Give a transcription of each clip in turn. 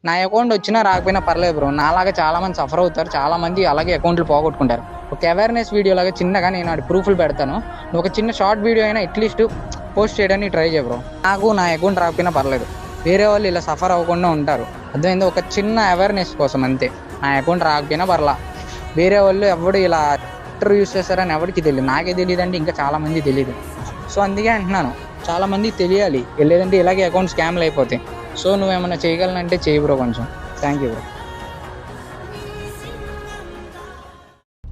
నా అకౌంట్ వచ్చినా రాకపోయినా పర్లేదు బ్రో. నాలాగా చాలా మంది సఫర్ అవుతారు, చాలా మంది అలాగే అకౌంట్లు పోగొట్టుకుంటారు. ఒక అవేర్నెస్ వీడియో లాగా చిన్నగా నేను అది ప్రూఫ్లు పెడతాను. నువ్వు ఒక చిన్న షార్ట్ వీడియో అయినా అట్లీస్ట్ పోస్ట్ చేయడానికి ట్రై చేయ బ్రో. నాకు నా అకౌంట్ రాకపోయినా పర్లేదు, వేరే వాళ్ళు ఇలా సఫర్ అవ్వకుండా ఉంటారు. అర్థమైంది, ఒక చిన్న అవేర్నెస్ కోసం అంతే. నా అకౌంట్ రాకపోయినా పర్లా, వేరే వాళ్ళు ఎవడు ఇలా యూస్ చేస్తారని ఎవరికి తెలియదు, నాకే తెలియదు అంటే ఇంకా చాలా మంది తెలియదు. సో అందుకే అంటున్నాను, చాలా మందికి తెలియాలి, లేదంటే ఇలాగే అకౌంట్ స్కామ్లు అయిపోతాయి. సో నువ్వేమన్నా చేయగలనంటే చేయి బ్రో కొంచెం. Thank you bro.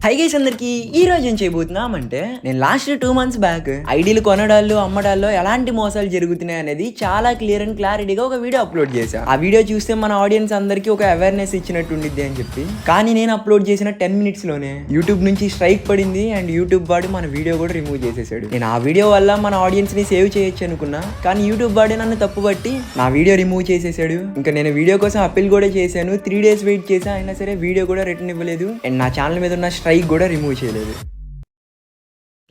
Hi guys అందరికి, ఈ రోజు ఏం చేయబోతున్నామంటే నేను లాస్ట్ 2 months బ్యాక్ ఐడీలు కొనడాల్లో అమ్మడాల్లో ఎలాంటి మోసాలు జరుగుతున్నాయి అనేది చాలా క్లియర్ అండ్ క్లారిటీగా ఒక వీడియో అప్లోడ్ చేశాను. ఆ వీడియో చూస్తే మన ఆడియన్స్ అందరికీ ఒక అవేర్నెస్ ఇచ్చినట్టు ఉండిద్ది అని చెప్పి, కానీ నేను అప్లోడ్ చేసిన 10 minutes లోనే యూట్యూబ్ నుంచి స్ట్రైక్ పడింది అండ్ యూట్యూబ్ వాడు మన వీడియో కూడా రిమూవ్ చేసేసాడు. నేను ఆ వీడియో వల్ల మన ఆడియన్స్ ని సేవ్ చేయొచ్చు అనుకున్నా, కానీ యూట్యూబ్ వాడే నన్ను తప్పుపట్టి నా వీడియో రిమూవ్ చేసేసాడు. ఇంకా నేను వీడియో కోసం అప్పీల్ కూడా చేశాను, 3 days వెయిట్ చేసా, అయినా సరే వీడియో కూడా రిటర్న్ ఇవ్వలేదు అండ్ నా ఛానల్ మీద ఉన్న స్ట్రైక్ కూడా రిమూవ్ చేయలేదు.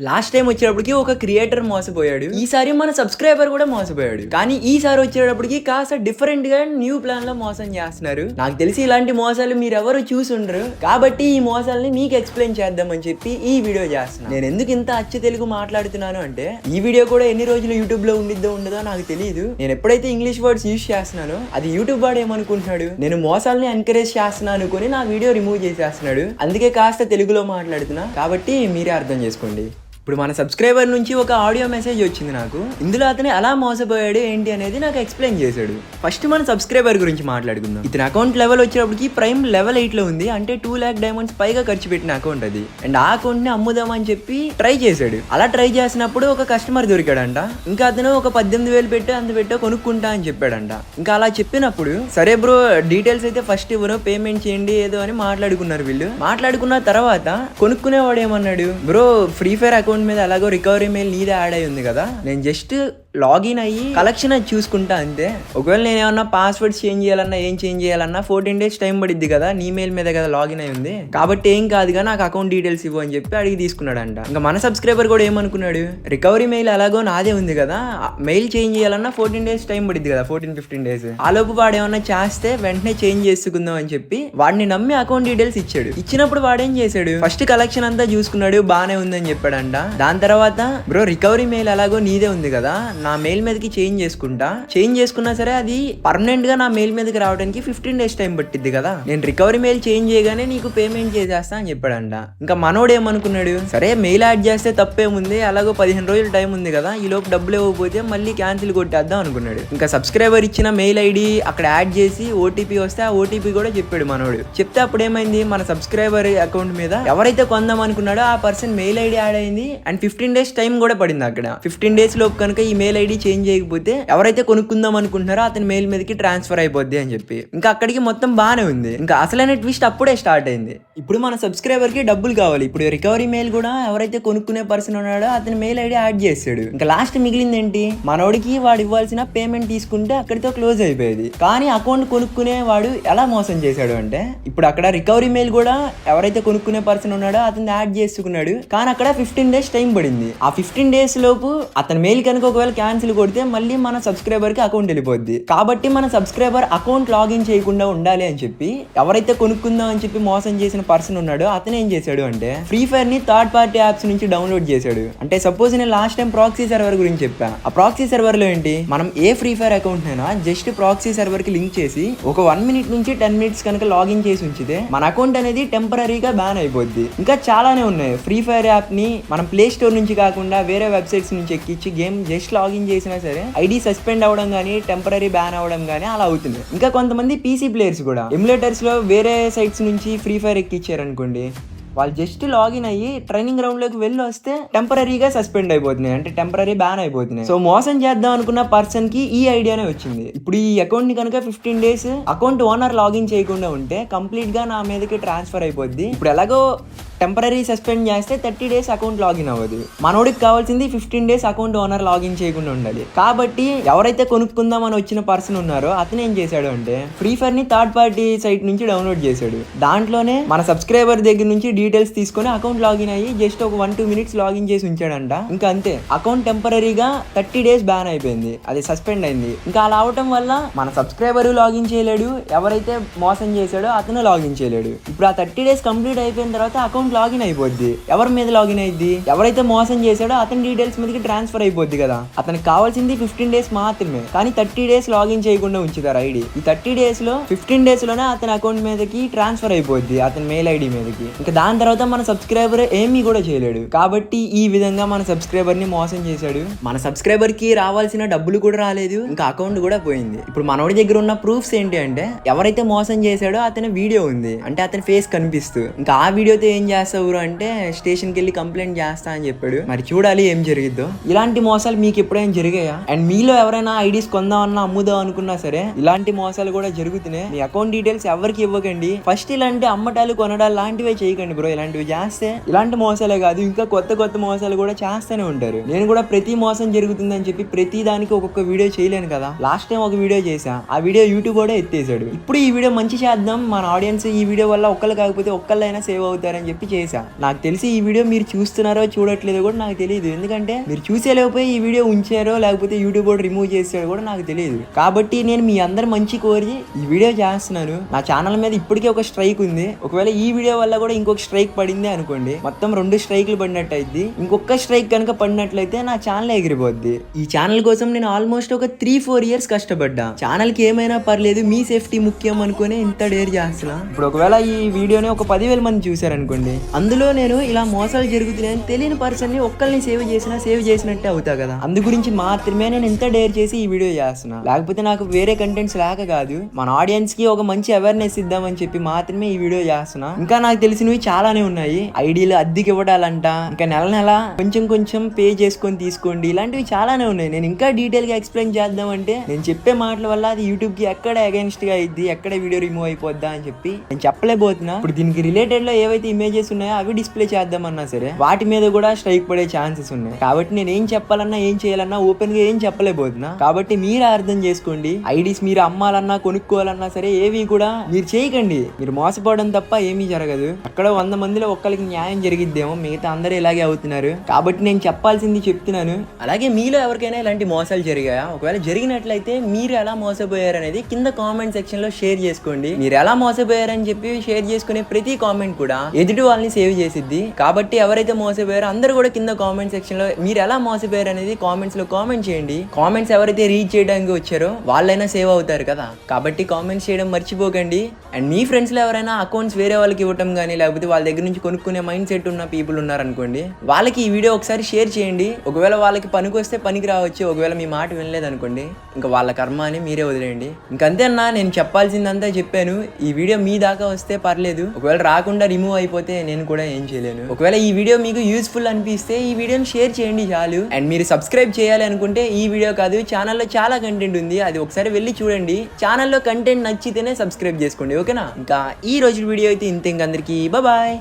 లాస్ట్ టైం వచ్చేటప్పటికి ఒక క్రియేటర్ మోసపోయాడు, ఈసారి మన సబ్స్క్రైబర్ కూడా మోసపోయాడు. కానీ ఈసారి వచ్చేటప్పటికి కాస్త డిఫరెంట్ గా న్యూ ప్లాన్ లో మోసం చేస్తున్నారు. నాకు తెలిసి ఇలాంటి మోసాలు మీరు ఎవరు చూసుండరు, కాబట్టి ఈ మోసాలని మీకు ఎక్స్ప్లెయిన్ చేద్దామని చెప్పి ఈ వీడియో చేస్తున్నాను. నేను ఎందుకు ఇంత అచ్చ తెలుగు మాట్లాడుతున్నాను అంటే, ఈ వీడియో కూడా ఎన్ని రోజులు యూట్యూబ్ లో ఉండిద్దో ఉండదో నాకు తెలియదు. నేను ఎప్పుడైతే ఇంగ్లీష్ వర్డ్స్ యూజ్ చేస్తున్నానో అది యూట్యూబ్ వాడు ఏమనుకుంటున్నాడు, నేను మోసాలని ఎంకరేజ్ చేస్తున్నాను అనుకుని నా వీడియో రిమూవ్ చేసేస్తున్నాడు. అందుకే కాస్త తెలుగులో మాట్లాడుతున్నా, కాబట్టి మీరే అర్థం చేసుకోండి. ఇప్పుడు మన సబ్స్క్రైబర్ నుంచి ఒక ఆడియో మెసేజ్ వచ్చింది నాకు. ఇందులో అతను ఎలా మోసపోయాడు ఏంటి అనేది నాకు ఎక్స్ప్లెయిన్ చేశాడు. ఫస్ట్ మన సబ్స్క్రైబర్ గురించి మాట్లాడుకుందాం. ఇతని అకౌంట్ లెవెల్ వచ్చేటప్పటికి ప్రైమ్ లెవెల్ 8 లో ఉంది, అంటే 2 lakh diamonds పైగా ఖర్చు పెట్టిన అకౌంట్ అది. అండ్ ఆ అకౌంట్ ని అమ్ముదామని చెప్పి ట్రై చేశాడు. అలా ట్రై చేసినప్పుడు ఒక కస్టమర్ దొరికాడంట. ఇంకా అతను ఒక 18,000 పెట్టి అంత పెట్టో కొనుక్కుంటా అని చెప్పాడంట. ఇంకా అలా చెప్పినప్పుడు సరే బ్రో డీటెయిల్స్ అయితే ఫస్ట్ ఇవ్వను, పేమెంట్ చేయండి ఏదో అని మాట్లాడుకున్నారు వీళ్ళు. మాట్లాడుకున్న తర్వాత కొనుక్కునేవాడు ఏమన్నాడు, బ్రో ఫ్రీ ఫైర్ అకౌంట్ మీద అలాగో రికవరీ మెయిల్ నీదే యాడ్ అయి ఉంది కదా, నేను జస్ట్ లాగిన్ అయ్యి కలెక్షన్ అది చూసుకుంటా అంతే. ఒకవేళ నేను ఏమన్నా పాస్వర్డ్స్ చేంజ్ చేయాలన్నా ఏం చేంజ్ చేయాలన్నా 14 days టైం పడిద్ది కదా, నీ మెయిల్ మీద కదా లాగిన్ అయి ఉంది, కాబట్టి ఏం కాదుగా నాకు అకౌంట్ డీటెయిల్స్ ఇవ్వు అని చెప్పి అడిగి తీసుకున్నాడంట. ఇంకా మన సబ్స్క్రైబర్ కూడా ఏమనుకున్నాడు, రికవరీ మెయిల్ అలాగో నాదే ఉంది కదా, మెయిల్ చేంజ్ చేయాలన్నా 14 days టైం పడిద్ది కదా, 14-15 days. ఆ లోపు వాడు ఏమన్నా చేస్తే వెంటనే చేంజ్ చేసుకుందాం అని చెప్పి వాడిని నమ్మి అకౌంట్ డీటెయిల్స్ ఇచ్చాడు. ఇచ్చినప్పుడు వాడేం చేశాడు, ఫస్ట్ కలెక్షన్ అంతా చూసుకున్నాడు, బానే ఉందని చెప్పాడంట. దాని తర్వాత బ్రో రికవరీ మెయిల్ అలాగో నీదే ఉంది కదా, నా మెయిల్ మీదకి చేంజ్ చేసుకున్నా సరే అది పర్మనెంట్ గా నా మెయిల్ మీదకి రావడానికి 15 days టైం పట్టిద్ది కదా, నేను రికవరీ మెయిల్ చేంజ్ చేయగానే నీకు పేమెంట్ చేసేస్తా అని చెప్పాడంట. ఇంకా మనోడు ఏమనుకున్నాడు, సరే మెయిల్ యాడ్ చేస్తే తప్పేముంది, అలాగో 15 రోజులు టైం ఉంది కదా, ఈ లోపు డబ్బులు ఇవ్వకపోతే మళ్ళీ క్యాన్సిల్ కొట్టేద్దాం అనుకున్నాడు. ఇంకా సబ్స్క్రైబర్ ఇచ్చిన మెయిల్ ఐడి అక్కడ యాడ్ చేసి ఓటీపీ వస్తే ఆ ఓటీపీ కూడా చెప్పాడు మనోడు. చెప్తే అప్పుడు ఏమైంది, మన సబ్స్క్రైబర్ అకౌంట్ మీద ఎవరైతే కొందాం అనుకున్నాడో ఆ పర్సన్ మెయిల్ ఐడి యాడ్ అయింది అండ్ 15 days టైం కూడా పడింది. అక్కడ 15 days లోపు కనుక ఈ మెయిల్ ఐడి చేంజ్ చేయకపోతే ఎవరైతే కొనుక్కుందాం అనుకుంటున్నారో అతని మెయిల్ మీదకి ట్రాన్స్ఫర్ అయిపోద్ది అని చెప్పి, ఇంకా అక్కడికి మొత్తం బానే ఉంది. ఇంకా అసలైన ట్విస్ట్ అప్పుడే స్టార్ట్ అయింది. ఇప్పుడు మన సబ్స్క్రైబర్ కి డబ్బులు కావాలి. ఇప్పుడు రికవరీ మెయిల్ కూడా ఎవరైతే కొనుక్కునే పర్సన్ ఉన్నాడో అతని మెయిల్ ఐడి యాడ్ చేశాడు. ఇంకా లాస్ట్ మిగిలింది ఏంటి, మనోడికి వాడు ఇవ్వాల్సిన పేమెంట్ తీసుకుంటే అక్కడితో క్లోజ్ అయిపోయేది. కానీ అకౌంట్ కొనుక్కునే వాడు ఎలా మోసం చేశాడు అంటే, ఇప్పుడు అక్కడ రికవరీ మెయిల్ కూడా ఎవరైతే కొనుక్కునే పర్సన్ ఉన్నాడో అతను యాడ్ చేసుకున్నాడు, కానీ అక్కడ 15 days టైం పడింది. ఆ 15 days లోపు అతని మెయిల్ కనుక ఒకవేళ క్యాన్సిల్ కొడితే మళ్ళీ మన సబ్స్క్రైబర్ కి అకౌంట్ వెళ్ళిపోద్ది. కాబట్టి మన సబ్స్క్రైబర్ అకౌంట్ లాగిన్ చేయకుండా ఉండాలి అని చెప్పి ఎవరైతే కొనుక్కుందాం అని చెప్పి మోసం చేసిన పర్సన్ ఉన్నాడో అతను ఏం చేశాడు అంటే, ఫ్రీ ఫైర్ ని థర్డ్ పార్టీ యాప్స్ నుంచి డౌన్లోడ్ చేశాడు. అంటే సపోజ్ నేను లాస్ట్ టైం ప్రాక్సీ సర్వర్ గురించి చెప్పా, ఆ ప్రాక్సీ సర్వర్ లో ఏంటి, మనం ఏ ఫ్రీ ఫైర్ అకౌంట్ అయినా జస్ట్ ప్రాక్సీ సర్వర్ కి లింక్ చేసి ఒక 1 minute నుంచి 10 minutes కనుక లాగిన్ చేసి ఉంచితే మన అకౌంట్ అనేది టెంపరీగా బ్యాన్ అయిపోద్ది. ఇంకా చాలానే ఉన్నాయి. ఫ్రీ ఫైర్ యాప్ ని మనం ప్లే స్టోర్ నుంచి కాకుండా వేరే వెబ్సైట్స్ నుంచి ఎక్కించి గేమ్ జస్ట్ లాగిన్ చేసినా సరే ఐడి సస్పెండ్ అవ్వడం కానీ టెంపరీ బ్యాన్ అవ్వడం కానీ అలా అవుతుంది. ఇంకా కొంతమంది పీసీ ప్లేయర్స్ కూడా ఎమ్యులేటర్స్ లో వేరే సైట్స్ నుంచి ఫ్రీ ఫైర్ ఎక్కిచ్చారు అనుకోండి, వాళ్ళు జస్ట్ లాగిన్ అయ్యి ట్రైనింగ్ గ్రౌండ్ లోకి వెళ్ళి వస్తే టెంపరీగా సస్పెండ్ అయిపోతున్నాయి, అంటే టెంపరీ బ్యాన్ అయిపోతున్నాయి. సో మోసం చేద్దాం అనుకున్న పర్సన్ కి ఈ ఐడియానే వచ్చింది. ఇప్పుడు ఈ అకౌంట్ ని కనుక 15 days అకౌంట్ ఓనర్ లాగిన్ చేయకుండా ఉంటే కంప్లీట్ గా నా మీదకి ట్రాన్స్ఫర్ అయిపోద్ది. ఇప్పుడు ఎలాగో టెంపరీ సస్పెండ్ చేస్తే 30 days అకౌంట్ లాగిన్ అవ్వదు. మనోడికి కావాల్సింది 15 days అకౌంట్ ఓనర్ లాగిన్ చేయకుండా ఉండాలి. కాబట్టి ఎవరైతే కొనుక్కుందాం అని వచ్చిన పర్సన్ ఉన్నారో అతను ఏం చేశాడు అంటే ఫ్రీ ఫైర్ ని థర్డ్ పార్టీ సైట్ నుంచి డౌన్లోడ్ చేశాడు. దాంట్లోనే మన సబ్స్క్రైబర్ దగ్గర నుంచి డీటెయిల్స్ తీసుకొని అకౌంట్ లాగిన్ అయ్యి జస్ట్ ఒక 1-2 minutes లాగిన్ చేసి ఉంచాడంట. ఇంకా అంతే, అకౌంట్ టెంపరీగా 30 days బ్యాన్ అయిపోయింది, అది సస్పెండ్ అయింది. ఇంకా అలా అవటం వల్ల మన సబ్స్క్రైబర్ లాగిన్ చేయలేడు, ఎవరైతే మోసం చేశాడో అతను లాగిన్ చేయలేడు. ఇప్పుడు ఆ 30 days కంప్లీట్ అయిపోయిన తర్వాత అకౌంట్ లాగిన్ అయిపోద్ది. ఎవరి మీద లాగిన్ అయ్యిద్ది? ఎవరైతే మోసం చేశాడో అతని డీటెయిల్స్ మీదకి ట్రాన్స్ఫర్ అయిపోద్ది కదా. అతనికి కావాల్సింది 15 days మాత్రమే, కానీ 30 days లాగిన్ చేయకుండా ఉంచుతారు ఐడి. ఈ 30 days లో 15 days లోనే అతని అకౌంట్ మీదకి ట్రాన్స్ఫర్ అయిపోద్ది, అతని మెయిల్ ఐడి మీదకి. ఇంకా దాని తర్వాత మన సబ్స్క్రైబర్ ఏమీ కూడా చేయలేడు. కాబట్టి ఈ విధంగా మన సబ్స్క్రైబర్ ని మోసం చేశాడు. మన సబ్స్క్రైబర్ కి రావాల్సిన డబ్బులు కూడా రాలేదు, ఇంకా అకౌంట్ కూడా పోయింది. ఇప్పుడు మనోడి దగ్గర ఉన్న ప్రూఫ్స్ ఏంటి అంటే ఎవరైతే మోసం చేశాడో అతని వీడియో ఉంది, అంటే అతని ఫేస్ కనిపిస్తూ. ఇంకా ఆ వీడియోతో ఏం చేస్తావు అంటే స్టేషన్ కి వెళ్ళి కంప్లైంట్ చేస్తా అని చెప్పాడు. మరి చూడాలి ఏం జరిగిద్దో. ఇలాంటి మోసాలు మీకు ఎప్పుడైనా జరిగాయా? అండ్ మీలో ఎవరైనా ఐడీస్ కొందామన్నా అమ్ముదాం అనుకున్నా సరే ఇలాంటి మోసాలు కూడా జరుగుతున్నాయి. మీ అకౌంట్ డీటెయిల్స్ ఎవరికి ఇవ్వకండి. ఫస్ట్ ఇలాంటి అమ్మటాలు కొనడాలు లాంటివే చేయకండి బ్రో. ఇలాంటివి చేస్తే ఇలాంటి మోసాలే కాదు, ఇంకా కొత్త కొత్త మోసాలు కూడా చేస్తూనే ఉంటారు. నేను కూడా ప్రతి మోసం జరుగుతుందని చెప్పి ప్రతి దానికి ఒక్కొక్క వీడియో చేయలేను కదా. లాస్ట్ టైం ఒక వీడియో చేశా, ఆ వీడియో యూట్యూబ్ కూడా ఎత్తేసాడు. ఇప్పుడు ఈ వీడియో మంచి చేద్దాం, మన ఆడియన్స్ ఈ వీడియో వల్ల ఒక్కళ్ళు కాకపోతే ఒక్కళ్ళైనా సేవ్ అవుతారని చెప్పి చేశా. నాకు తెలిసి ఈ వీడియో మీరు చూస్తున్నారో చూడట్లేదో కూడా నాకు తెలియదు, ఎందుకంటే మీరు చూసేలేకపోయి ఈ వీడియో ఉంచారో లేకపోతే యూట్యూబ్ కూడా రిమూవ్ చేసాడో కూడా నాకు తెలియదు. కాబట్టి నేను మీ అందరు మంచి కోరి ఈ వీడియో చేస్తున్నాను. నా ఛానల్ మీద ఇప్పటికే ఒక స్ట్రైక్ ఉంది. ఒకవేళ ఈ వీడియో వల్ల కూడా ఇంకొక స్ట్రైక్ పడింది అనుకోండి, మొత్తం 2 స్ట్రైక్లు పడినట్టు అయింది. ఇంకొక స్ట్రైక్ కనుక పడినట్లయితే నా ఛానల్ ఎగిరిపోద్ది. ఈ ఛానల్ కోసం నేను ఆల్మోస్ట్ ఒక 3-4 years కష్టపడ్డా. ఛానల్ కి ఏమైనా పర్లేదు, మీ సేఫ్టీ ముఖ్యం అనుకుని ఇంత డేర్ చేస్తున్నా. ఇప్పుడు ఒకవేళ ఈ వీడియోని ఒక 10,000 మంది చూసారనుకోండి, అందులో నేను ఇలా మోసాలు జరుగుతున్నాయని తెలియని పర్సన్ ని ఒక్కరిని సేవ్ చేసినట్టే అవుతా కదా. అందు గురించి మాత్రమే నేను ఇంత డేర్ చేసి ఈ వీడియో చేస్తున్నా. లేకపోతే నాకు వేరే కంటెంట్స్ లేక కాదు, మన ఆడియన్స్ కి ఒక మంచి అవేర్నెస్ ఇద్దామని చెప్పి మాత్రమే ఈ వీడియో చేస్తున్నా. ఇంకా నాకు తెలిసినవి చాలానే ఉన్నాయి. ఐడీలు అద్దెకి ఇవ్వడాలంట, ఇంకా నెల కొంచెం పే చేసుకొని తీసుకోండి, ఇలాంటివి చాలానే ఉన్నాయి. నేను ఇంకా డీటెయిల్ గా ఎక్స్ప్లెయిన్ చేద్దామంటే నేను చెప్పే మాటల వల్ల అది యూట్యూబ్ కి ఎక్కడ అగైన్స్ట్ గా అయింది, ఎక్కడ వీడియో రిమూవ్ అయిపోద్దా అని చెప్పి నేను చెప్పలేకపోతున్నా. ఇప్పుడు దీనికి రిలేటెడ్ లో ఏవైతే ఇమేజెస్ ఉన్నాయో అవి డిస్ప్లే చేద్దామన్నా సరే వాటి మీద కూడా స్ట్రైక్ పడే ఛాన్సెస్ ఉన్నాయి. కాబట్టి నేను ఏం చెప్పాలన్నా ఏం చేయాలన్నా ఓపెన్ గా ఏం చెప్పలేకపోతున్నా. కాబట్టి మీరు అర్థం చేసుకోండి. ఐడీస్ మీరు అమ్మాలన్నా కొనుక్కోవాలన్నా సరే ఏవి కూడా మీరు చేయకండి. మీరు మోసపోవడం తప్ప ఏమీ జరగదు. అక్కడ 100 మందిలో ఒక్కరికి న్యాయం జరిగిద్దేమో, మిగతా అందరూ ఇలాగే అవుతున్నారు. కాబట్టి నేను చెప్పాల్సింది చెప్తున్నాను. అలాగే మీలో ఎవరికైనా ఇలాంటి మోసాలు జరిగాయా? ఒకవేళ జరిగినట్లయితే మీరు ఎలా మోసపోయారనేది కింద కామెంట్ సెక్షన్ లో షేర్ చేసుకోండి. మీరు ఎలా మోసపోయారని చెప్పి షేర్ చేసుకునే ప్రతి కామెంట్ కూడా ఎదుటి వాళ్ళని సేవ్ చేసిద్ది. కాబట్టి ఎవరైతే మోసపోయారో అందరూ కూడా కింద కామెంట్ సెక్షన్ లో మీరు ఎలా మోసపోయారు అనేది కామెంట్స్ లో కామెంట్ చేయండి. కామెంట్స్ ఎవరైతే రీచ్ చేయడానికి వచ్చారో వాళ్ళైనా సేవ్ అవుతారు కదా. కాబట్టి కామెంట్స్ చేయడం మర్చిపోకండి. అండ్ మీ ఫ్రెండ్స్ లో ఎవరైనా అకౌంట్స్ వేరే వాళ్ళకి ఇవ్వటం కానీ లేకపోతే వాళ్ళ దగ్గర నుంచి కొనుక్కునే మైండ్ సెట్ ఉన్న పీపుల్ ఉన్నారనుకోండి, వాళ్ళకి ఈ వీడియో ఒకసారి షేర్ చేయండి. ఒకవేళ వాళ్ళకి పనికి వస్తే పనికి రావచ్చు, ఒకవేళ మీ మాట వినలేదనుకోండి ఇంకా వాళ్ళ కర్మ అని మీరే వదిలేయండి. ఇంకంతే అన్నా, నేను చెప్పాల్సిందంతా చెప్పాను. ఈ వీడియో మీ దాకా వస్తే పర్లేదు, ఒకవేళ రాకుండా రిమూవ్ అయిపోతే నేను కూడా ఏం చేయలేను. ఒకవేళ ఈ వీడియో మీకు యూస్ఫుల్ అనిపిస్తే ఈ వీడియోని షేర్ చేయండి చాలు. అండ్ మీరు సబ్స్క్రైబ్ చేయాలి అనుకుంటే ఈ వీడియో కాదు, ఛానల్లో చాలా కంటెంట్ ఉంది, అది ఒకసారి వెళ్ళి చూడండి. ఛానల్లో కంటెంట్ నచ్చితేనే సబ్స్క్రైబ్ చేసుకోండి, ఓకేనా? ఇంకా ఈ రోజు వీడియో అయితే ఇంతే. అందరికీ బాయ్.